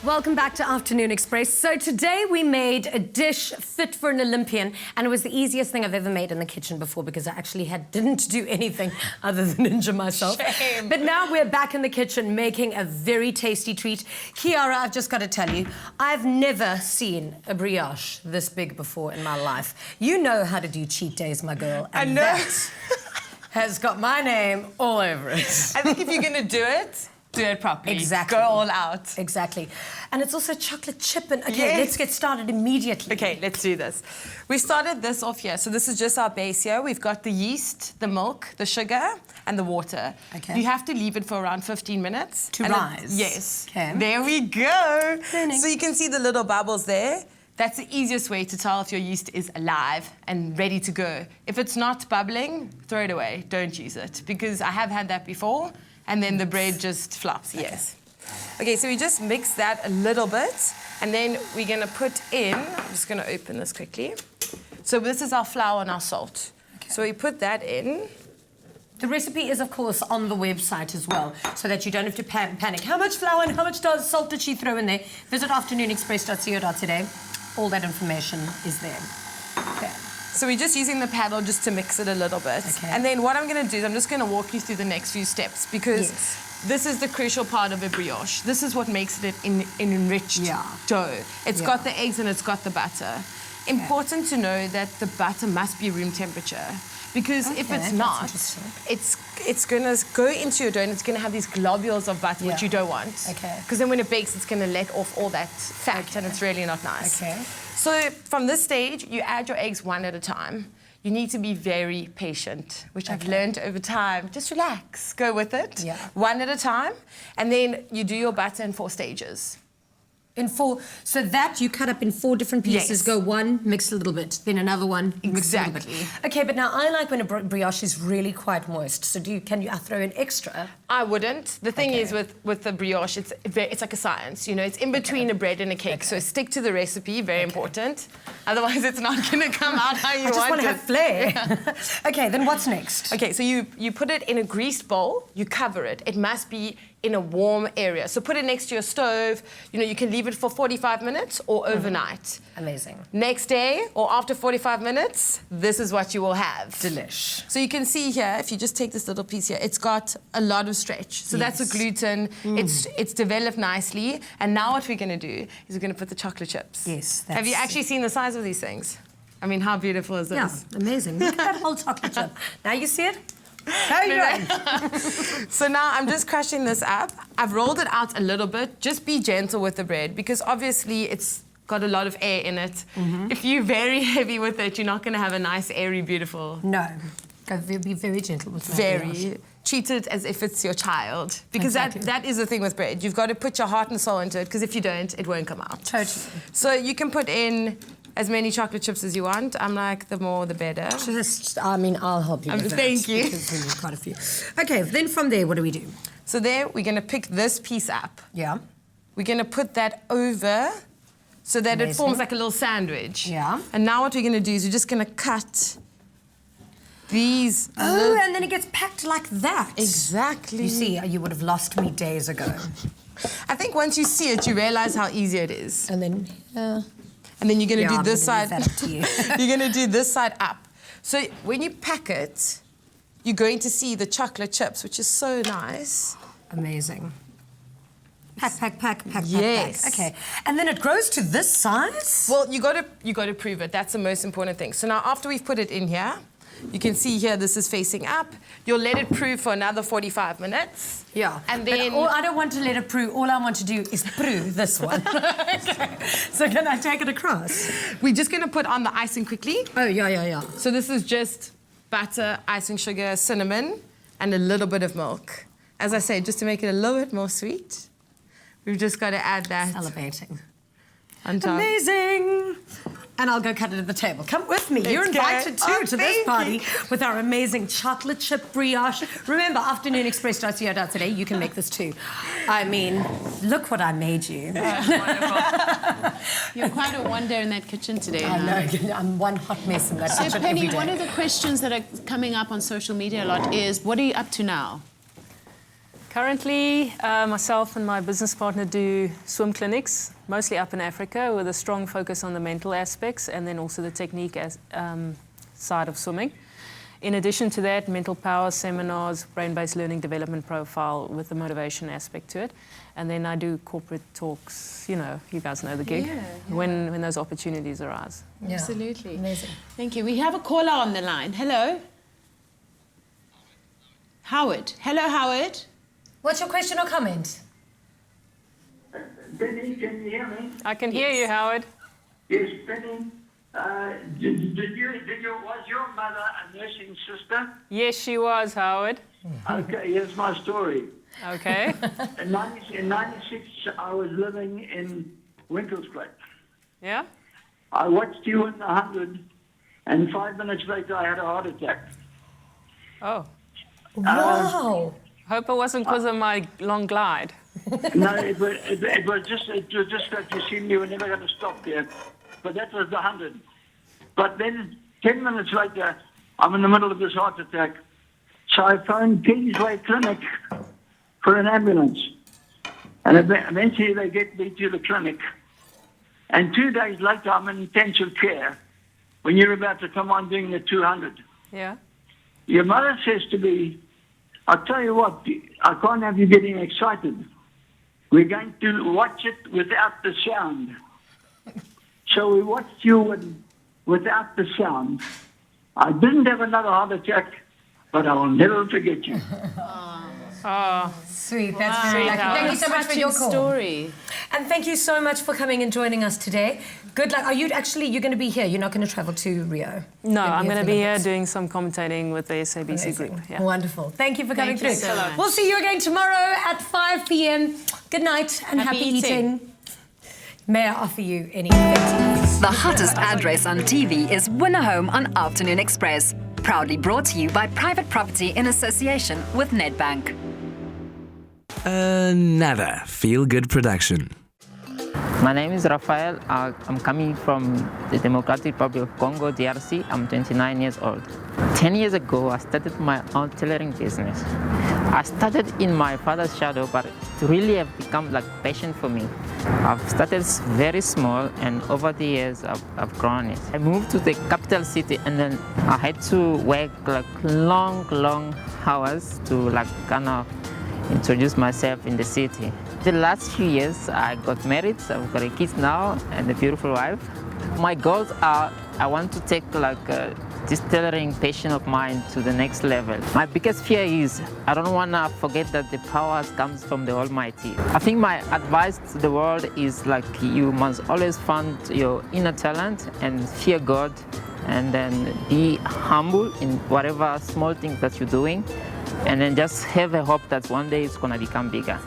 Welcome back to Afternoon Express. So today we made a dish fit for an Olympian, and it was the easiest thing I've ever made in the kitchen before because I actually didn't do anything other than injure myself. Shame. But now we're back in the kitchen making a very tasty treat. Chiara, I've just got to tell you, I've never seen a brioche this big before in my life. You know how to do cheat days, my girl. And I know. that has got my name all over it. I think if you're going to do it properly. Exactly. Go all out. Exactly. And it's also chocolate chip. And okay, Yes. let's get started immediately. Okay, let's do this. We started this off here. So this is just our base here. We've got the yeast, the milk, the sugar, and the water. Okay. You have to leave it for around 15 minutes. To and rise. Yes. Okay. There we go. Learning. So you can see the little bubbles there. That's the easiest way to tell if your yeast is alive and ready to go. If it's not bubbling, throw it away. Don't use it. Because I have had that before. And then the bread just flops, yes. Okay, so we just mix that a little bit, and then we're gonna put in, I'm just gonna open this quickly. So this is our flour and our salt. Okay. So we put that in. The recipe is, of course, on the website as well, so that you don't have to panic. How much flour and how much salt did she throw in there? Visit afternoonexpress.co.za. All that information is there. Okay. So we're just using the paddle just to mix it a little bit. Okay. And then what I'm going to do is I'm just going to walk you through the next few steps because this is the crucial part of a brioche. This is what makes it an enriched dough. It's got the eggs and it's got the butter. Important to know that the butter must be room temperature because if it's not, it's going to go into your dough and it's going to have these globules of butter, which you don't want. Okay. Because then when it bakes, it's going to let off all that fat and it's really not nice. Okay. So from this stage, you add your eggs one at a time. You need to be very patient, which I've learned over time. Just relax, go with it. Yeah. One at a time, and then you do your butter in 4 stages. In 4, so that you cut up in 4 different pieces. Yes. Go one, mix a little bit, then another one, mix a little Exactly. bit. Okay, but now I like when a brioche is really quite moist. So can you throw in extra? I wouldn't. The thing is with the brioche, it's like a science. You know, it's in between a bread and a cake. So stick to the recipe, very important. Otherwise, it's not going to come out how you want it. I just want to have flair. Okay, then what's next? Okay, so you put it in a greased bowl. You cover it. It must be in a warm area. So put it next to your stove. You know, you can leave it for 45 minutes or overnight. Amazing. Next day or after 45 minutes, this is what you will have. Delish. So you can see here, if you just take this little piece here, it's got a lot of stretch. So that's the gluten. It's developed nicely. And now what we're going to do is we're going to put the chocolate chips. Yes. Have you actually seen the size of these things? I mean, how beautiful is this? Yeah, amazing. Look at that whole chocolate chip. Now you see it? How are you doing? So now I'm just crushing this up. I've rolled it out a little bit. Just be gentle with the bread because obviously it's got a lot of air in it. If you're very heavy with it, you're not going to have a nice, airy, beautiful... No. Be very gentle with that. Very. Treat it as if it's your child. Because that is the thing with bread. You've got to put your heart and soul into it because if you don't, it won't come out. Totally. So you can put in as many chocolate chips as you want. I'm like, the more, the better. I'll help you with that. Thank you. Because we've quite a few. Okay, then from there, what do we do? So there, we're going to pick this piece up. Yeah. We're going to put that over so that it forms like a little sandwich. Yeah. And now what we're going to do is we're just going to cut these. Oh, and then it gets packed like that. Exactly. You see, you would have lost me days ago. I think once you see it, you realize how easy it is. And then, And then you're going to do this side. Leave that up to you. You're going to do this side up. So when you pack it, you're going to see the chocolate chips, which is so nice. Amazing. Pack. Yes. Pack. Okay. And then it grows to this size? Well, you got to prove it. That's the most important thing. So now after we've put it in here, you can see here this is facing up. You'll let it brew for another 45 minutes. Yeah. And then... But I don't want to let it brew. All I want to do is brew this one. Okay. So can I take it across? We're just going to put on the icing quickly. Oh, yeah. So this is just butter, icing sugar, cinnamon, and a little bit of milk. As I say, just to make it a little bit more sweet, we've just got to add that. Salivating. On top. Amazing. And I'll go cut it at the table. Come with me. You're invited too to this party with our amazing chocolate chip brioche. Remember, afternoonexpress.co.za, you can make this too. I mean, look what I made you. Wonderful. You're quite a wonder in that kitchen today. I know. I'm one hot mess in that So, kitchen Penny, every day. one of the questions that are coming up on social media a lot is, what are you up to now? Currently, myself and my business partner do swim clinics, mostly up in Africa, with a strong focus on the mental aspects and then also the technique side of swimming. In addition to that, mental power seminars, brain-based learning development profile with the motivation aspect to it. And then I do corporate talks, you guys know the gig, when those opportunities arise. Yeah. Absolutely. Amazing. Thank you. We have a caller on the line. Hello? Howard. Hello, Howard. What's your question or comment? Benny, can you hear me? I can hear you, Howard. Yes, Benny. Was your mother a nursing sister? Yes, she was, Howard. Okay, here's my story. Okay. In 96, I was living in Winklescraig. Yeah? I watched you in the 100, and 5 minutes later I had a heart attack. Oh. Wow. Hope it wasn't because of my long glide. No, it was just that you seemed you were never going to stop there. But that was the 100. But then 10 minutes later, I'm in the middle of this heart attack. So I phoned Kingsway Clinic for an ambulance. And eventually they get me to the clinic. And 2 days later, I'm in intensive care when you're about to come on doing the 200. Yeah? Your mother says to me, I'll tell you what, I can't have you getting excited. We're going to watch it without the sound. So we watched you without the sound. I didn't have another heart attack, but I will never forget you. Oh, Sweet, that's very lucky. Thank you so much for your call. Story. And thank you so much for coming and joining us today. Good luck. You're going to be here. You're not going to travel to Rio. no, I'm here going to for be here Olympics. doing some commentating with the SABC Amazing. group. Yeah. Wonderful. Thank you for coming Thank you through. so much. We'll see you again tomorrow at 5 p.m. Good night and happy eating. May I offer you anything to eat? The hottest address on TV is Winner Home on Afternoon Express. Proudly brought to you by Private Property in association with Nedbank. Another feel-good production. My name is Rafael. I'm coming from the Democratic Republic of Congo, DRC. I'm 29 years old. 10 years ago, I started my own tailoring business. I started in my father's shadow, but it really have become like passion for me. I've started very small, and over the years, I've grown it. I moved to the capital city, and then I had to work like long hours to like kind of introduce myself in the city. The last few years, I got married. I've got a kid now and a beautiful wife. My goals are, I want to take like this tailoring passion of mine to the next level. My biggest fear is I don't want to forget that the power comes from the Almighty. I think my advice to the world is like you must always find your inner talent and fear God, and then be humble in whatever small things that you're doing, and then just have a hope that one day it's going to become bigger.